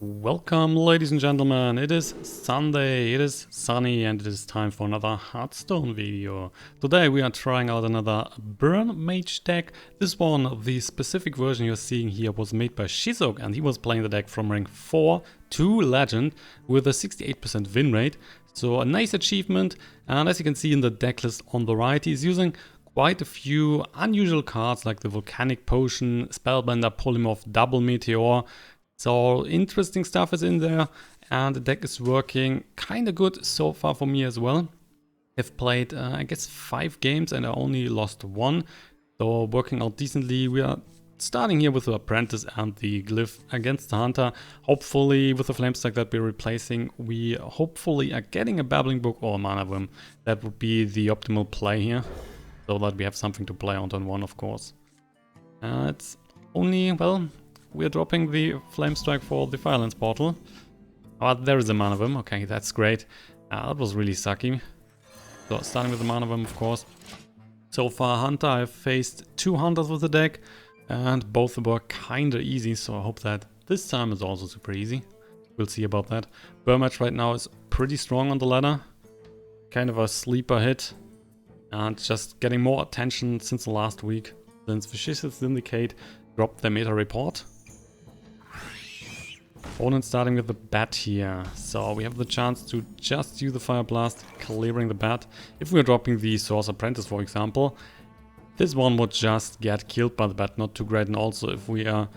Welcome, ladies and gentlemen. It is Sunday, it is sunny, and it is time for another Hearthstone video. Today we are trying out another Burn Mage deck. This one, the specific version you're seeing here, was made by Shizok, and he was playing the deck from rank 4 to Legend with a 68% win rate. So a nice achievement, and as you can see in the deck list on the right, he's using quite a few unusual cards like the Volcanic Potion, Spellbender, Polymorph, double Meteor. So interesting stuff is in there, and the deck is working kind of good so far for me as well. I've played I guess 5 games and I only lost 1, so working out decently. We are starting here with the Apprentice and the Glyph against the Hunter. Hopefully with the Flamestrike that we're replacing, we hopefully are getting a Babbling Book or a Mana Wyrm. That would be the optimal play here, so that we have something to play on turn 1, of course. It's only, well, we're dropping the Flamestrike for the Firelands Portal. Oh, there is a Mana Wyrm. Okay, that's great. That was really sucky. So starting with the Mana Wyrm, of course. So far, Hunter, I've faced 2 Hunters with the deck, and both were kinda easy, so I hope that this time is also super easy. We'll see about that. Burn Mage right now is pretty strong on the ladder. Kind of a sleeper hit, and just getting more attention since the last week, since Vicious Syndicate dropped their meta report. Opponent starting with the bat here, so we have the chance to just use the Fireblast, clearing the bat. If we're dropping the Sorcerer Apprentice, for example, this one would just get killed by the bat, not too great. And also if we are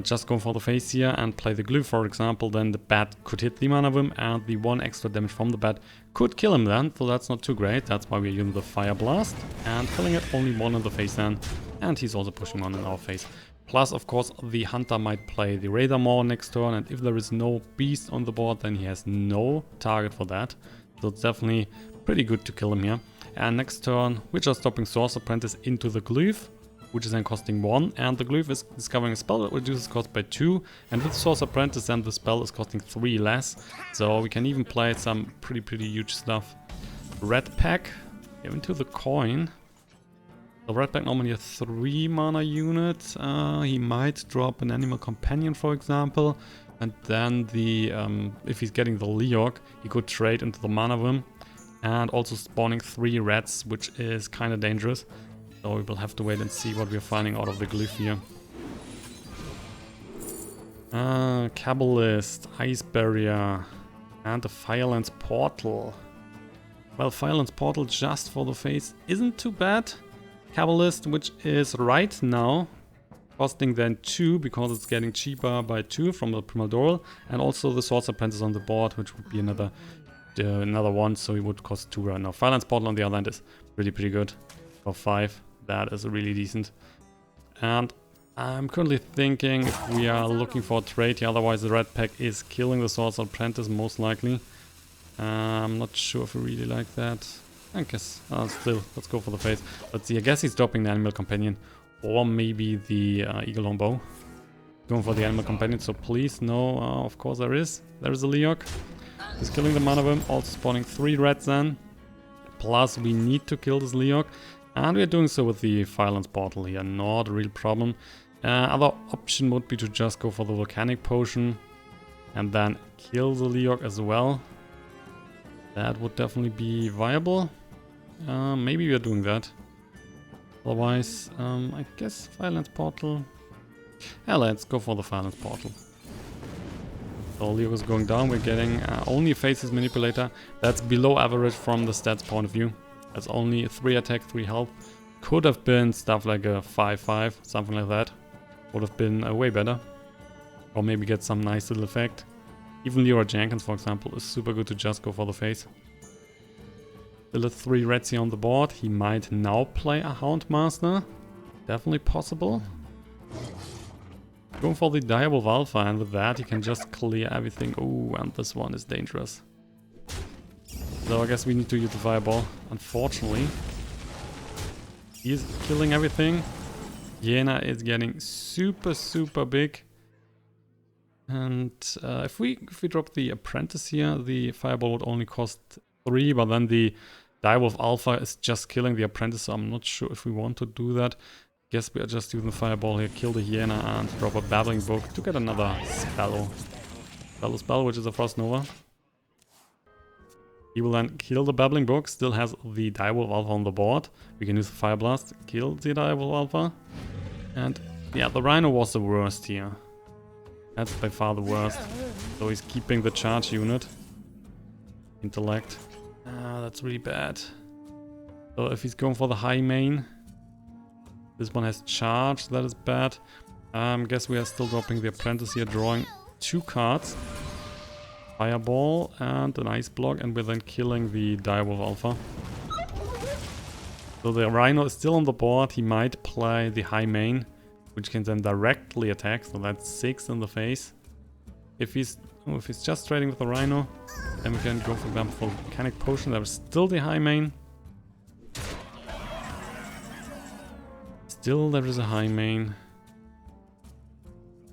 just going for the face here and play the Glyph, for example, then the bat could hit the Mana Wyrm, and the 1 extra damage from the bat could kill him then, so that's not too great. That's why we're using the Fireblast and killing it only 1 in the face then, and he's also pushing 1 in our face. Plus, of course, the Hunter might play the Raider more next turn, and if there is no beast on the board, then he has no target for that. So it's definitely pretty good to kill him here. And next turn, we're just dropping Sorcerer Apprentice into the Glyph, which is then costing 1, and the Glyph is discovering a spell that reduces cost by 2, and with Sorcerer Apprentice then the spell is costing 3 less, so we can even play some pretty huge stuff. Red Pack, into the coin. The Red Pack normally a 3 mana unit. He might drop an Animal Companion, for example, and then the if he's getting the Leok, he could trade into the Mana Wyrm, and also spawning 3 rats, which is kind of dangerous. So we will have to wait and see what we're finding out of the Glyph here. Kabbalist, Ice Barrier, and the Firelands Portal. Well, Firelands Portal just for the face isn't too bad. Kabbalist, which is right now costing then 2 because it's getting cheaper by 2 from the Primordial, and also the Sorcerer Apprentice on the board, which would be another 1, so it would cost 2 right now. Firelands Portal on the other hand is pretty good for 5. That is really decent. And I'm currently thinking if we are looking for a trade here, otherwise the Red Pack is killing the Sorcerer Apprentice most likely. I'm not sure if we really like that. I guess, still, let's go for the face. Let's see, I guess he's dropping the Animal Companion, or maybe the Eagle Longbow. Going for the Animal Companion, so please, no, of course there is. There is a Leok. He's killing the Mana Wyrm, also spawning 3 rats then. Plus, we need to kill this Leok, and we're doing so with the Firelands Portal here, not a real problem. Other option would be to just go for the Volcanic Potion, and then kill the Leok as well. That would definitely be viable. Maybe we are doing that. Otherwise, I guess Firelands Portal. Yeah, let's go for the Firelands Portal. So Leok is going down. We're getting only a Faces Manipulator. That's below average from the stats point of view. That's only 3 attack, 3 health. Could have been stuff like a 5/5, something like that. Would have been way better. Or maybe get some nice little effect. Even Leroy Jenkins, for example, is super good to just go for the face. Still 3 rats here on the board. He might now play a Houndmaster. Definitely possible. Going for the Direwolf Alpha, and with that he can just clear everything. Oh, and this one is dangerous. So I guess we need to use the Fireball, unfortunately. He is killing everything. Hyena is getting super big. And if we drop the Apprentice here, the Fireball would only cost 3, but then the Direwolf Alpha is just killing the Apprentice, so I'm not sure if we want to do that. Guess we are just using the Fireball here, kill the Hyena and drop a Babbling Book to get another spell. Spell, which is a Frost Nova. He will then kill the Babbling Book, still has the Direwolf Alpha on the board. We can use the Fireblast, kill the Direwolf Alpha. And yeah, the Rhino was the worst here. That's by far the worst. So he's keeping the charge unit. Intellect. That's really bad. So if he's going for the high main, this one has charge, that is bad. Guess we are still dropping the Apprentice here, drawing 2 cards. Fireball and an Ice Block, and we're then killing the Direwolf Alpha. So the Rhino is still on the board. He might play the high main, which can then directly attack, so that's 6 in the face. If he's just trading with the Rhino, then we can go for example for Volcanic Potion. There's still the high main. Still there is a high main.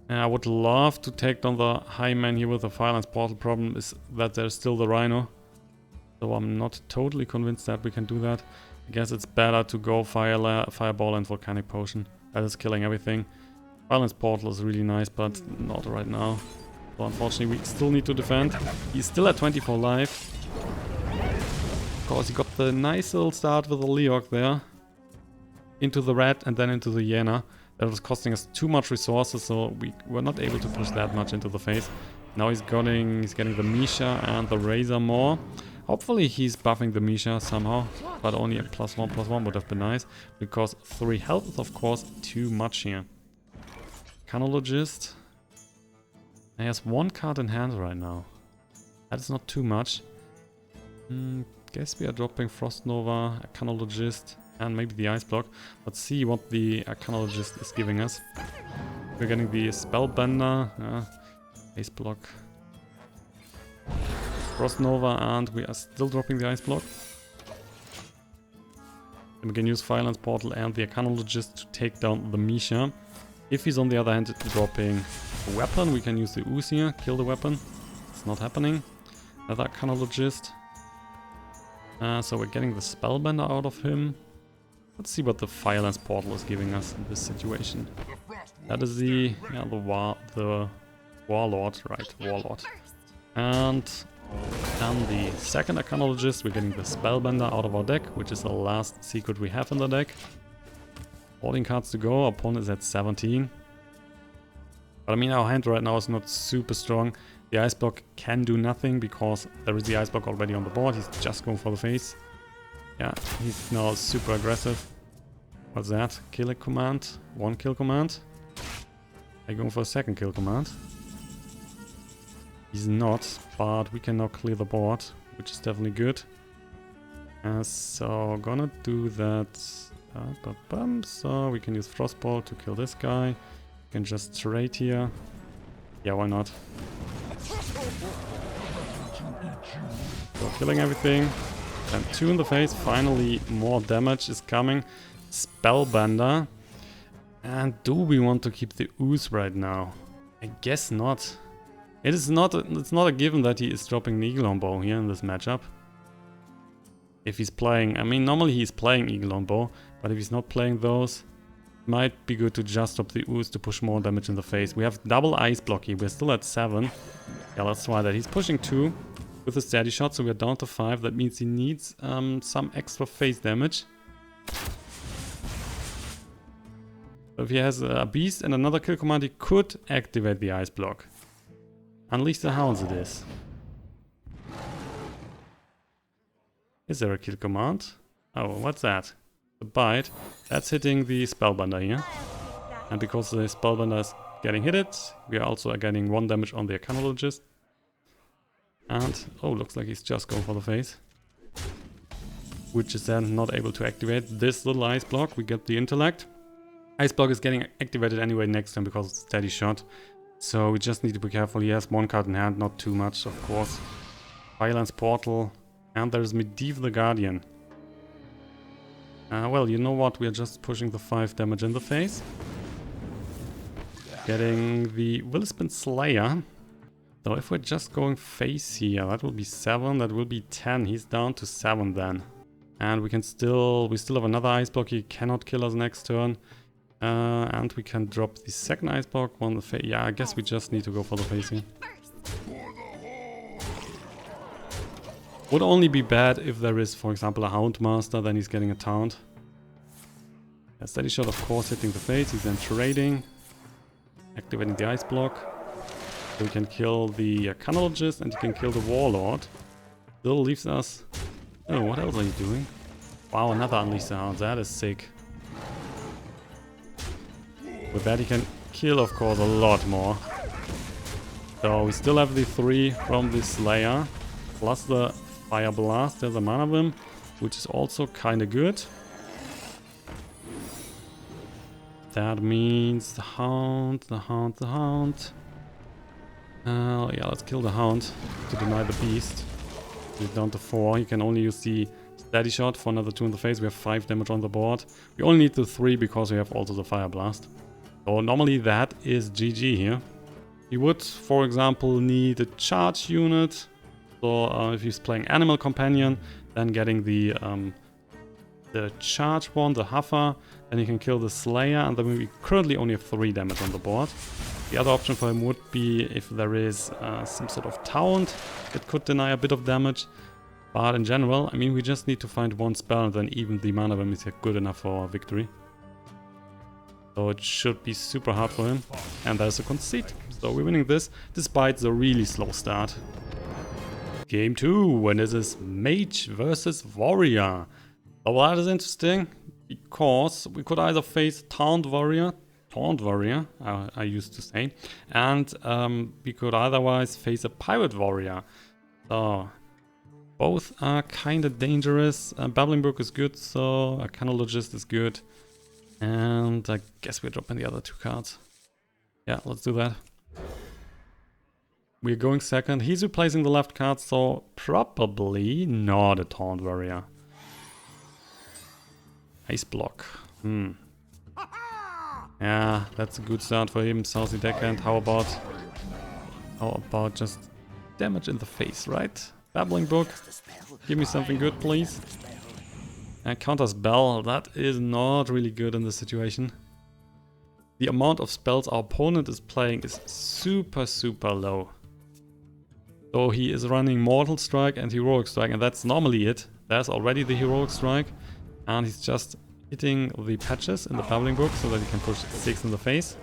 I would love to take down the high main here with the Firelands Portal. Problem is that there's still the Rhino. So I'm not totally convinced that we can do that. I guess it's better to go Fireball and Volcanic Potion. That is killing everything. Firelands Portal is really nice, but not right now. So unfortunately we still need to defend. He's still at 24 life. Of course he got the nice little start with the Leok there. Into the red and then into the Hyena. That was costing us too much resources, so we were not able to push that much into the face. Now he's getting the Misha and the Razor more. Hopefully he's buffing the Misha somehow, but only a +1/+1 would have been nice, because 3 health is of course too much here. Arcanologist. He has 1 card in hand right now. That is not too much. Guess we are dropping Frost Nova, Arcanologist, and maybe the Ice Block. Let's see what the Arcanologist is giving us. We're getting the Spellbender, Ice Block, Frost Nova, and we are still dropping the Ice Block. And we can use Firelands Portal and the Arcanologist to take down the Misha. If he's on the other hand dropping a weapon, we can use the Ooze here, kill the weapon. It's not happening. Another Arcanologist. So we're getting the Spellbender out of him. Let's see what the Firelands Portal is giving us in this situation. That is the Warlord, right? Warlord. And then the second Arcanologist, we're getting the Spellbender out of our deck, which is the last secret we have in the deck. 14 cards to go, our opponent is at 17. But I mean, our hand right now is not super strong. The Ice Block can do nothing because there is the Ice Block already on the board. He's just going for the face. Yeah, he's now super aggressive. What's that? Kill a command? 1 kill command? Are you going for a 2nd kill command? He's not, but we can now clear the board, which is definitely good. So gonna do that. So we can use Frostbolt to kill this guy. We can just trade here. Yeah, why not? So killing everything. And 2 in the face. Finally, more damage is coming. Spellbender. And do we want to keep the Ooze right now? I guess not. It's not a given that he is dropping the Eagle Bow here in this matchup. If he's playing, I mean, normally he's playing Eagle Bow, but if he's not playing those, it might be good to just drop the Ooze to push more damage in the face. We have double Ice Block here. We're still at 7. Yeah, let's try that. He's pushing 2 with a steady shot, so we're down to 5. That means he needs some extra face damage. If he has a Beast and another kill command, he could activate the Ice Block. Unleash the Hounds it is. Is there a kill command? Oh, what's that? The Bite. That's hitting the Spellbender here. And because the Spellbender is getting hit, we are also getting 1 damage on the Arcanologist. And, oh, looks like he's just going for the face. Which is then not able to activate this little Ice Block. We get the Intellect. Ice Block is getting activated anyway next turn because it's a steady shot. So we just need to be careful. He has 1 card in hand, not too much, of course. Firelands Portal. And there's Medivh the Guardian. Well, you know what? We are just pushing the 5 damage in the face. Getting the Willspin Slayer. So if we're just going face here, that will be 7, that will be 10. He's down to 7 then. And we still have another Ice Block. He cannot kill us next turn. And we can drop the 2nd Ice Block on the face. Yeah, I guess we just need to go for the face here. Would only be bad if there is, for example, a Houndmaster, then he's getting a taunt. A steady shot, of course, hitting the face. He's then trading, activating the ice block. So we can kill the Arcanologist and he can kill the Warlord. Still leaves us... Oh, what else are you doing? Wow, another Unleash the Hound. That is sick. With that he can kill, of course, a lot more. So we still have the 3 from the Slayer. Plus the Fireblast. There's a Medivh, which is also kind of good. That means the Hound, the Hound, the Hound. Yeah, let's kill the Hound to deny the Beast. He's down to 4. He can only use the steady shot for another 2 in the face. We have 5 damage on the board. We only need the 3 because we have also the Fire Blast. So normally that is GG here. He would, for example, need a charge unit. So if he's playing Animal Companion, then getting the charge one, the Huffer, then he can kill the Slayer, and then we currently only have 3 damage on the board. The other option for him would be if there is some sort of taunt that could deny a bit of damage. But in general, I mean, we just need to find 1 spell and then even the Medivh is good enough for victory. So it should be super hard for him. And there's a concede. So we're winning this despite the really slow start. Game 2, and this is Mage versus Warrior. So that is interesting because we could either face Taunt Warrior, I used to say, and we could otherwise face a Pirate Warrior. So both are kind of dangerous. Babbling Book is good, so Arcanologist is good. And I guess we're dropping the other 2 cards. Yeah, let's do that. We're going second. He's replacing the left card, so probably not a Taunt Warrior. Ice block. Yeah, that's a good start for him. Southie deckhand. How about just damage in the face, right? Babbling Book. Give me something good, please. And counter spell. That is not really good in this situation. The amount of spells our opponent is playing is super, super low. So he is running Mortal Strike and Heroic Strike, and that's normally it. There's already the Heroic Strike, and he's just hitting the patches in the Babbling Book so that he can push 6 in the face.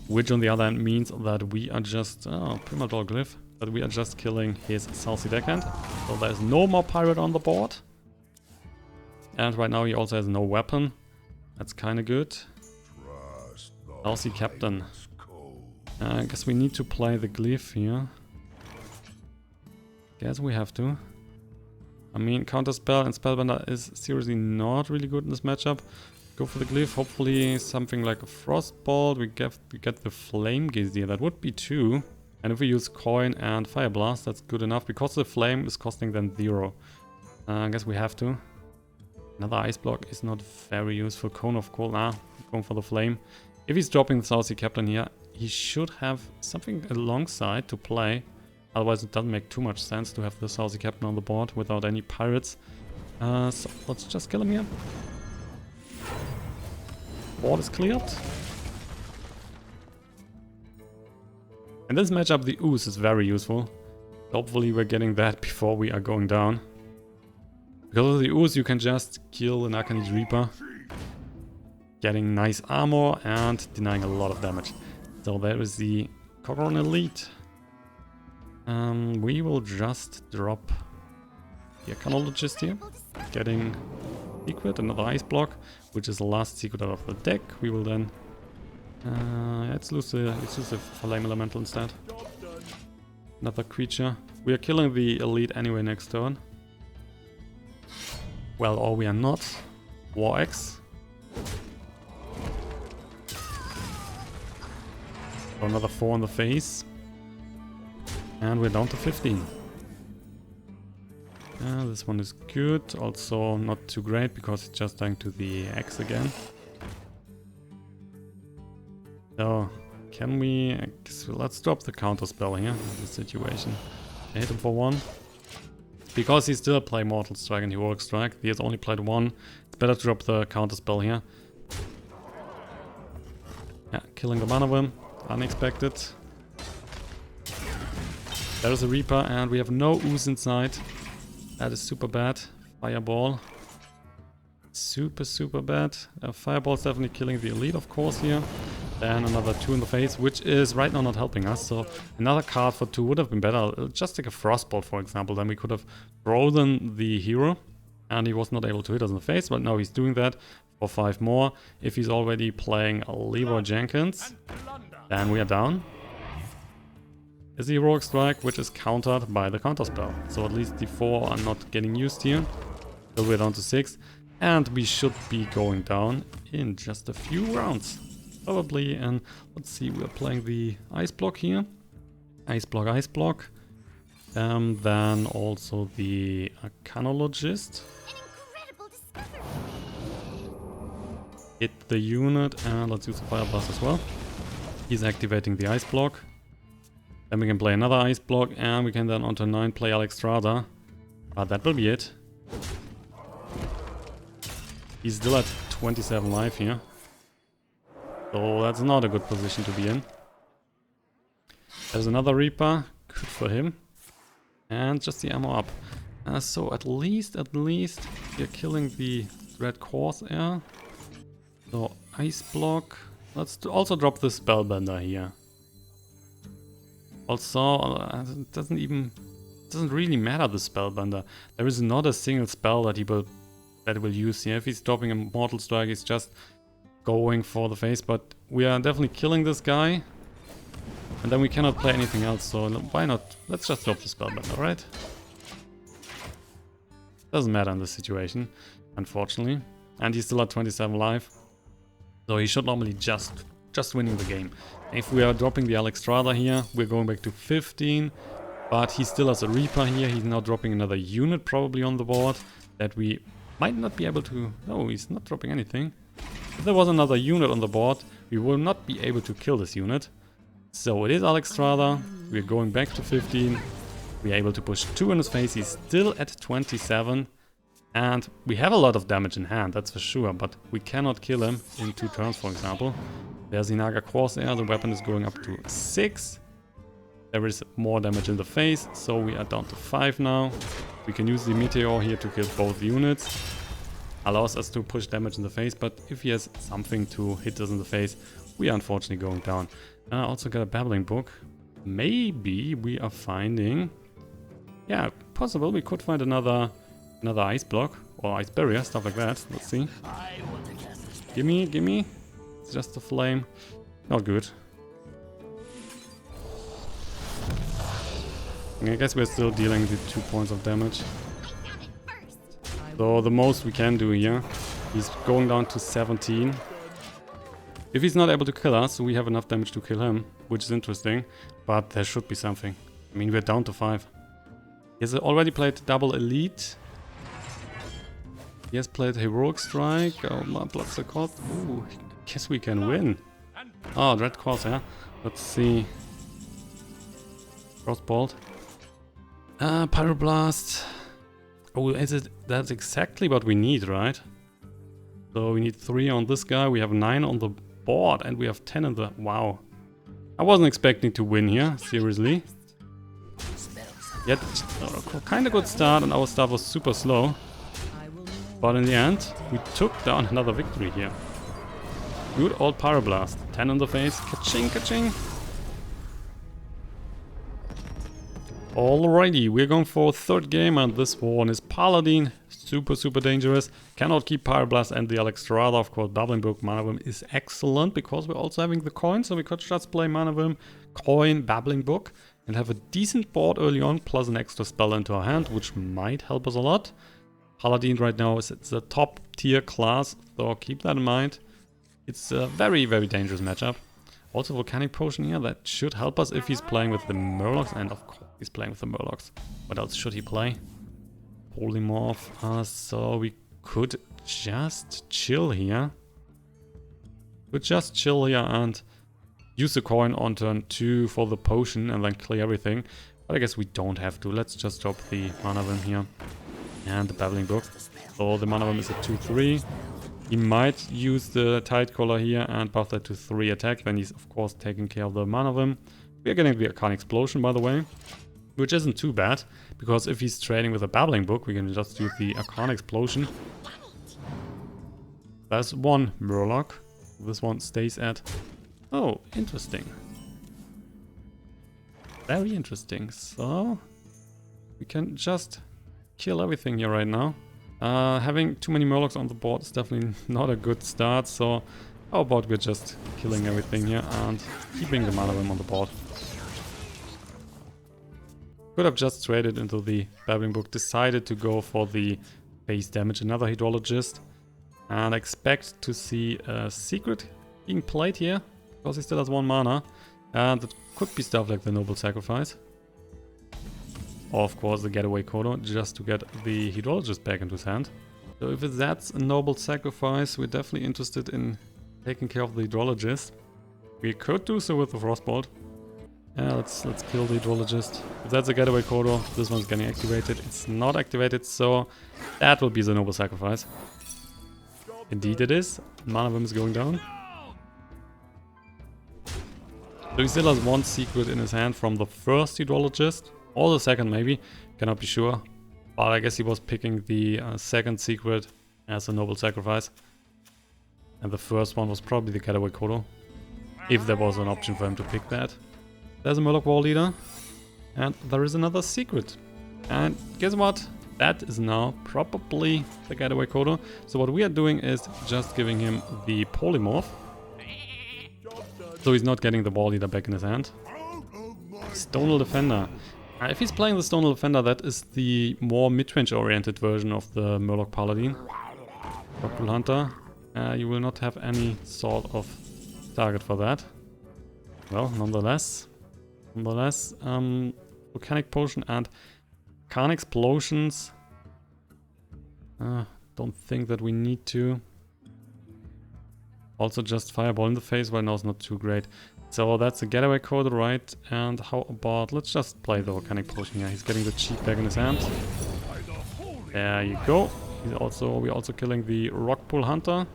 Which on the other hand means that we are just... Oh, Primordial Glyph. That we are just killing his Southie deckhand. So there's no more pirate on the board. And right now he also has no weapon. That's kind of good. Southie captain. I guess we need to play the Glyph here. Guess we have to. I mean, Counterspell and Spellbender is seriously not really good in this matchup. Go for the Glyph, hopefully something like a Frostbolt. We get the Flame Gazier, that would be 2. And if we use Coin and Fireblast, that's good enough, because the Flame is costing then 0. I guess we have to. Another Ice Block is not very useful. Cone of Cold, going for the Flame. If he's dropping the Southie Captain here, he should have something alongside to play. Otherwise it doesn't make too much sense to have the Southie Captain on the board without any pirates. So let's just kill him here. Board is cleared. In this matchup the Ooze is very useful. Hopefully we're getting that before we are going down. Because of the Ooze you can just kill an Arcanist Reaper. Getting nice armor and denying a lot of damage. So there is the Cogron Elite. We will just drop the Arcanologist here. Getting secret, another Ice Block, which is the last secret out of the deck. We will then... let's lose the Flame Elemental instead. Another creature. We are killing the Elite anyway next turn. Well, or we are not. War Axe. So another 4 in the face. And we're down to 15. This one is good. Also not too great because it's just dying to the Axe again. So, can we... I guess let's drop the counter spell here in this situation. I hit him for 1. Because he still play Mortal Strike and Heroic Strike. He has only played 1. It's better to drop the counter spell here. Yeah, killing the Medivh. Unexpected. There's a Reaper and we have no Ooze inside. That is super bad. Fireball. Super bad. Fireball's definitely killing the elite, of course, here. Then another 2 in the face, which is right now not helping us. So another card for 2 would have been better. Just take a Frostbolt, for example. Then we could have frozen the hero. And he was not able to hit us in the face. But now he's doing that for 5 more. If he's already playing Leroy Jenkins, then we are down. Is the Heroic Strike, which is countered by the counterspell. So at least the 4 are not getting used here. So we're down to 6. And we should be going down in just a few rounds. Probably, and let's see, we're playing the Ice Block here. Ice Block. Then also the Arcanologist. Hit the unit, and let's use the Fireblast as well. He's activating the Ice Block. Then we can play another Ice Block, and we can then on turn 9 play Alexstrasza. But that will be it. He's still at 27 life here. So that's not a good position to be in. There's another Reaper. Good for him. And just the ammo up. So at least we're killing the Red Corsair. So Ice Block. Let's also drop the Spellbender here. Also, it doesn't really matter, the Spellbender. There is not a single spell that he will use here. If he's dropping a Mortal Strike, he's just going for the face. But we are definitely killing this guy. And then we cannot play anything else, so why not? Let's just drop the Spellbender, right? Doesn't matter in this situation, unfortunately. And he's still at 27 life. So he should normally just winning the game. If we are dropping the Alexstrasza here, we're going back to 15. But he still has a Reaper here. He's now dropping another unit probably on the board that we might not be able to... No, he's not dropping anything. If there was another unit on the board, we will not be able to kill this unit. So it is Alexstrasza. We're going back to 15. We're able to push 2 in his face. He's still at 27. And we have a lot of damage in hand, that's for sure. But we cannot kill him in 2 turns, for example. There's the Naga Corsair. The weapon is going up to 6. There is more damage in the face. So we are down to 5 now. We can use the Meteor here to kill both units. Allows us to push damage in the face. But if he has something to hit us in the face, we are unfortunately going down. I also got a Babbling Book. Maybe we are finding... Yeah, possible. We could find another Ice Block or Ice Barrier, stuff like that. Let's see. Gimme. It's just a flame. Not good. I guess we're still dealing with 2 points of damage. So the most we can do here. He's going down to 17. If he's not able to kill us, we have enough damage to kill him, which is interesting. But there should be something. I mean, we're down to 5. He has already played double elite. He has played Heroic Strike. Oh, my blood's so cold. Ooh, guess we can win. Oh, Red Corsair. Let's see. Frostbolt. Pyroblast. Oh, that's exactly what we need, right? So we need 3 on this guy. We have 9 on the board and we have 10 in the... Wow. I wasn't expecting to win here, seriously. Yet, kind of good start, and our start was super slow. But in the end, we took down another victory here. Good old Pyroblast. 10 in the face. Ka-ching, ka-ching. Alrighty, we're going for a 3rd game, and this one is Paladin. Super dangerous. Cannot keep Pyroblast and the Alexstrasza. Of course, Babbling Book, Manavim is excellent because we're also having the coin, so we could just play Manavim, coin, Babbling Book, and have a decent board early on, plus an extra spell into our hand, which might help us a lot. Paladin right now is a top tier class, so keep that in mind. It's a very dangerous matchup. Also Volcanic Potion here, that should help us if he's playing with the Murlocs, and of course he's playing with the Murlocs. What else should he play? Polymorph, so we could just chill here. And use the coin on turn 2 for the potion and then clear everything. But I guess we don't have to. Let's just drop the Manavim here. And the Babbling Book. So the Manavim is a 2-3. He might use the Tide Collar here and buff that to 3 attack. Then he's of course taking care of the Manavim. We are getting the Arcane Explosion, by the way. which isn't too bad, because if he's trading with a Babbling Book, we can just use the Arcane Explosion. There's one Murloc. This one stays at... Oh, interesting. Very interesting. So, we can just kill everything here right now. Having too many Murlocs on the board is definitely not a good start, so how about we're just killing everything here and keeping the Manawim on the board. Could have just traded into the Babbling Book, decided to go for the base damage, another Hydrologist, and expect to see a secret being played here, because he still has 1 mana, and it could be stuff like the Noble Sacrifice. Or of course the Getaway Kodo, just to get the Hydrologist back into his hand. So if that's a Noble Sacrifice, we're definitely interested in taking care of the Hydrologist. We could do so with the Frostbolt. Yeah, let's kill the Hydrologist. If that's a Getaway Kodo, this one's getting activated. It's not activated, so that will be the Noble Sacrifice. Indeed it is. Manawim is going down. So he still has 1 secret in his hand from the first Hydrologist. Or the second maybe, cannot be sure. But I guess he was picking the second secret as a Noble Sacrifice. And the first one was probably the Getaway Kodo. If there was an option for him to pick that. There's a Murloc War Leader. And there is another secret. And guess what? That is now probably the Getaway Kodo. So what we are doing is just giving him the Polymorph. So he's not getting the War Leader back in his hand. Stonal Defender. If he's playing the Stonal Defender, that is the more mid-range oriented version of the Murloc Paladin. Rockpool Hunter. You will not have any sort of target for that. Well, nonetheless, Volcanic Potion and Arcane Explosions. Don't think that we need to. Also just Fireball in the face right now is not too great. So that's a Getaway Code, right? And how about, let's just play the Volcanic Potion here. He's getting the cheat back in his hand. There you go. We're also killing the Rockpool Hunter.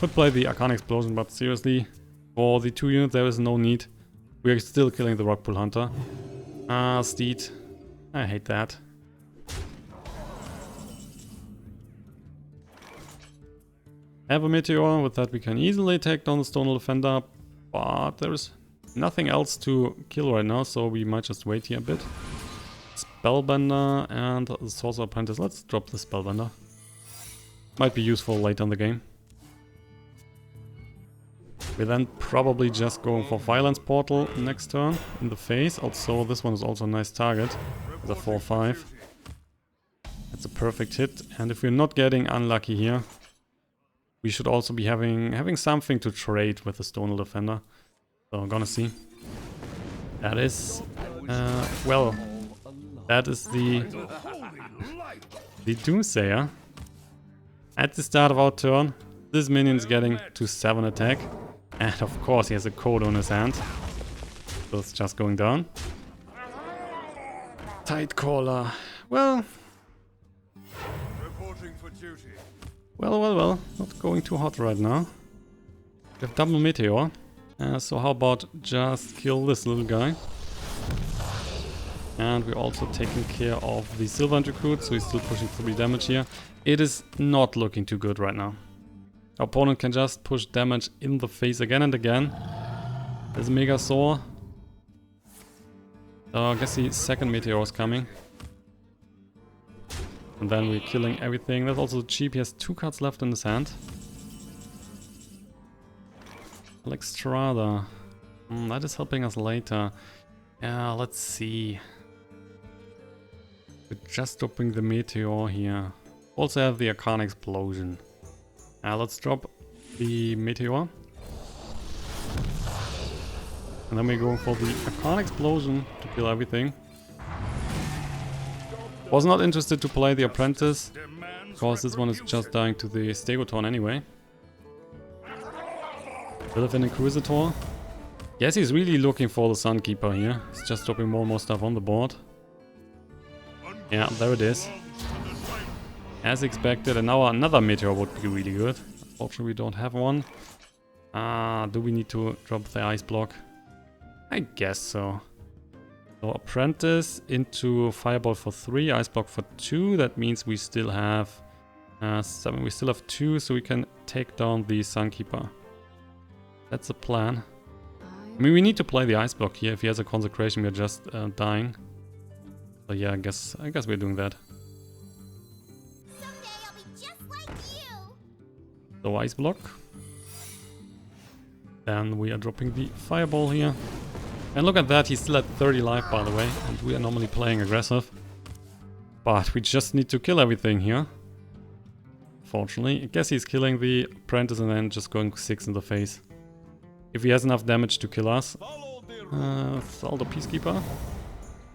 Could play the Arcane Explosion, but seriously, for the 2 units there is no need. We are still killing the Rockpool Hunter. Steed. I hate that. Have a Meteor, with that we can easily take down the Stonal Defender, but there is nothing else to kill right now, so we might just wait here a bit. Spellbender and the Sorcerer Apprentice. Let's drop the Spellbender. Might be useful later in the game. We're then probably just going for Firelands Portal next turn in the face. Also, this one is also a nice target with a 4-5. That's a perfect hit, and if we're not getting unlucky here, we should also be having something to trade with the Stonal Defender. So I'm gonna see. That is, well, that is the Doomsayer. At the start of our turn, this minion's getting to 7 attack. And of course he has a code on his hand. So it's just going down. Tidecaller. Well. Well. Not going too hot right now. We have double Meteor. So how about just kill this little guy. And we're also taking care of the Sylvan Recruit, so he's still pushing 3 damage here. It is not looking too good right now. Our opponent can just push damage in the face again and again. There's a Mega Saw. I guess the second Meteor is coming. And then we're killing everything. That's also cheap. He has 2 cards left in his hand. Alexstrasza. That is helping us later. Yeah, let's see. We're just dropping the Meteor here. Also have the Arcane Explosion. Let's drop the Meteor. And then we're going for the Arcane Explosion to kill everything. Was not interested to play the Apprentice, because this one is just dying to the Stegoton anyway. Bit of an Inquisitor. Yes, he's really looking for the Sunkeeper here. He's just dropping more and more stuff on the board. Yeah, there it is. As expected, and now another Meteor would be really good. Unfortunately, we don't have one. Do we need to drop the Ice Block? I guess so. So Apprentice into Firebolt for 3, Ice Block for 2. That means we still have 7. We still have 2, so we can take down the Sunkeeper. That's the plan. I mean, we need to play the Ice Block here. If he has a Consecration, we're just dying. So yeah, I guess we're doing that. Someday I'll be just like you. So Ice Block. Then we are dropping the Fireball here. And look at that, he's still at 30 life, by the way. And we are normally playing aggressive. But we just need to kill everything here. Fortunately, I guess he's killing the Apprentice and then just going 6 in the face. If he has enough damage to kill us. Aldo Peacekeeper.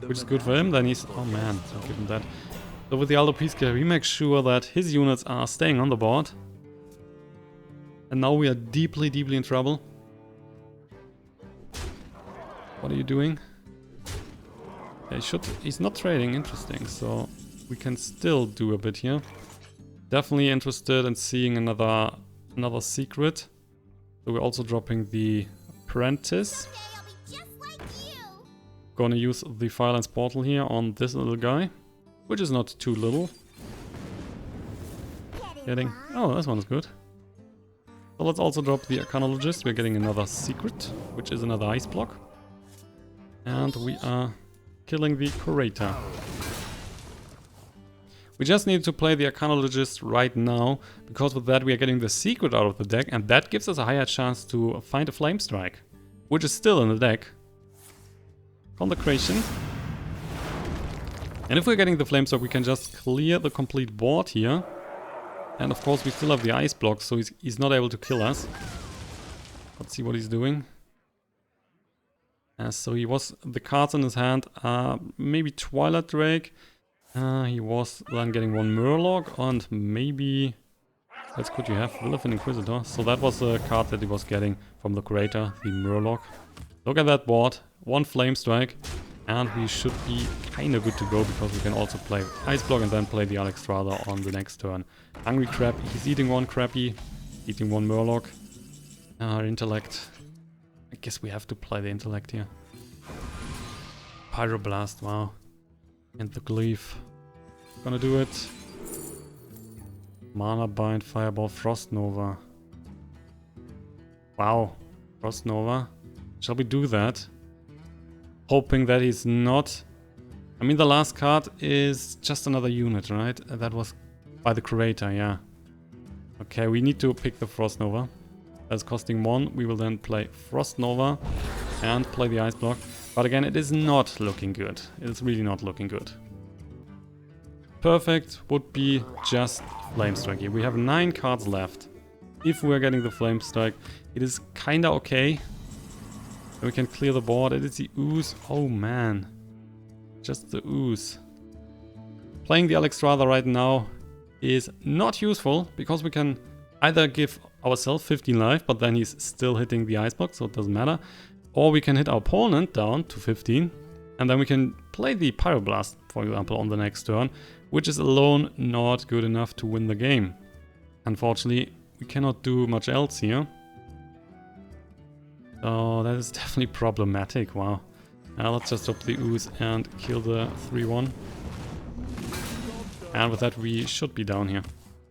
Which is good for him, then he's... Oh man, don't give him that. So with the Aldo Peacekeeper, he makes sure that his units are staying on the board. And now we are deeply, deeply in trouble. What are you doing? Yeah, he's not trading, interesting, so we can still do a bit here. Definitely interested in seeing another secret. So we're also dropping the Apprentice. Gonna use the Firelands Portal here on this little guy, which is not too little. Oh, this one is good. So let's also drop the Arcanologist. We're getting another secret, which is another Ice Block. And we are killing the Curator. We just need to play the Arcanologist right now, because with that we are getting the secret out of the deck, and that gives us a higher chance to find a Flamestrike, which is still in the deck. Consecration. And if we're getting the Flamestrike, we can just clear the complete board here. And of course we still have the Ice Block, so he's not able to kill us. Let's see what he's doing. So he was, the cards in his hand are maybe Twilight Drake. He was then getting one Murloc and maybe... What else could you have? Will of an Inquisitor. So that was the card that he was getting from the creator, the Murloc. Look at that board. One Flamestrike. And we should be kind of good to go, because we can also play Ice Block and then play the Alexstrasza on the next turn. Hungry Crab. He's eating one Crappy. Eating one Murloc. Intellect. I guess we have to play the Intellect here. Pyroblast, wow. And the Glyph. Gonna do it. Mana Bind, Fireball, Frost Nova. Wow. Frost Nova. Shall we do that? Hoping that he's not... I mean, the last card is just another unit, right? That was by the creator, yeah. Okay, we need to pick the Frost Nova. That's costing 1. We will then play Frost Nova and play the Ice Block. But again, it is not looking good. It's really not looking good. Perfect would be just Flamestrike here. We have 9 cards left. If we're getting the Flamestrike, it is kinda okay. And we can clear the board. It is the Ooze. Oh man. Just the Ooze. Playing the Alexstrasza right now is not useful, because we can either give ourselves 15 life, but then he's still hitting the Ice Block, so it doesn't matter. Or we can hit our opponent down to 15, and then we can play the Pyroblast, for example, on the next turn, which is alone not good enough to win the game. Unfortunately, we cannot do much else here. So that is definitely problematic, wow. Let's just drop the Ooze and kill the 3-1. And with that we should be down here.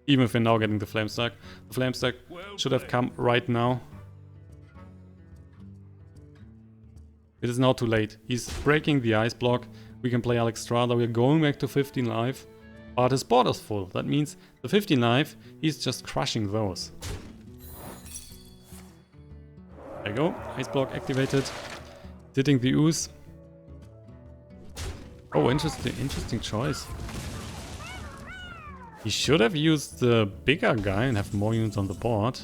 Even if we're now getting the Flamestrike. The Flamestrike should have come right now. It is now too late. He's breaking the Ice Block. We can play Alexstrasza. We're going back to 15 life. But his board is full. That means the 15 life, he's just crushing those. There you go. Ice Block activated. Hitting the Ooze. Oh, interesting choice. He should have used the bigger guy and have more units on the board.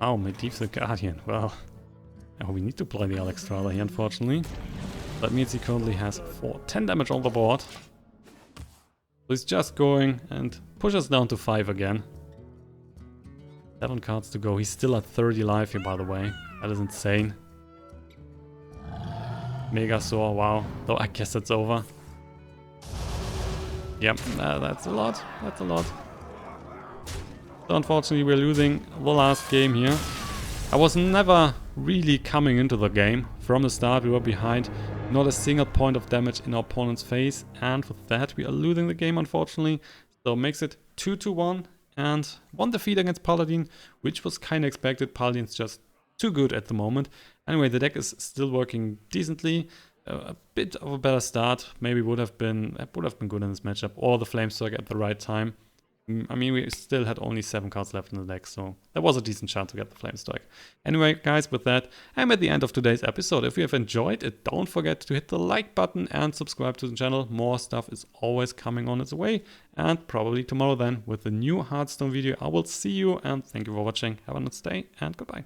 Oh, Medivh the Guardian. Well, oh, we need to play the Alexstrasza here, unfortunately. That means he currently has 10 damage on the board. So he's just going and push us down to 5 again. 7 cards to go. He's still at 30 life here, by the way. That is insane. Megasaur, wow. Though I guess it's over. Yep, that's a lot. That's a lot. So unfortunately we're losing the last game here. I was never really coming into the game. From the start we were behind Not a single point of damage in our opponent's face, and with that we are losing the game unfortunately. So makes it 2-1 and 1 defeat against Paladin, which was kind of expected. Paladin's just too good at the moment. Anyway, the deck is still working decently. A bit of a better start maybe would have been good in this matchup, or the Flamestrike at the right time. I mean, we still had only 7 cards left in the deck, so there was a decent chance to get the Flamestrike. Anyway, guys, with that, I'm at the end of today's episode. If you have enjoyed it, don't forget to hit the like button and subscribe to the channel. More stuff is always coming on its way, and probably tomorrow then with the new Hearthstone video. I will see you, and thank you for watching. Have a nice day, and goodbye.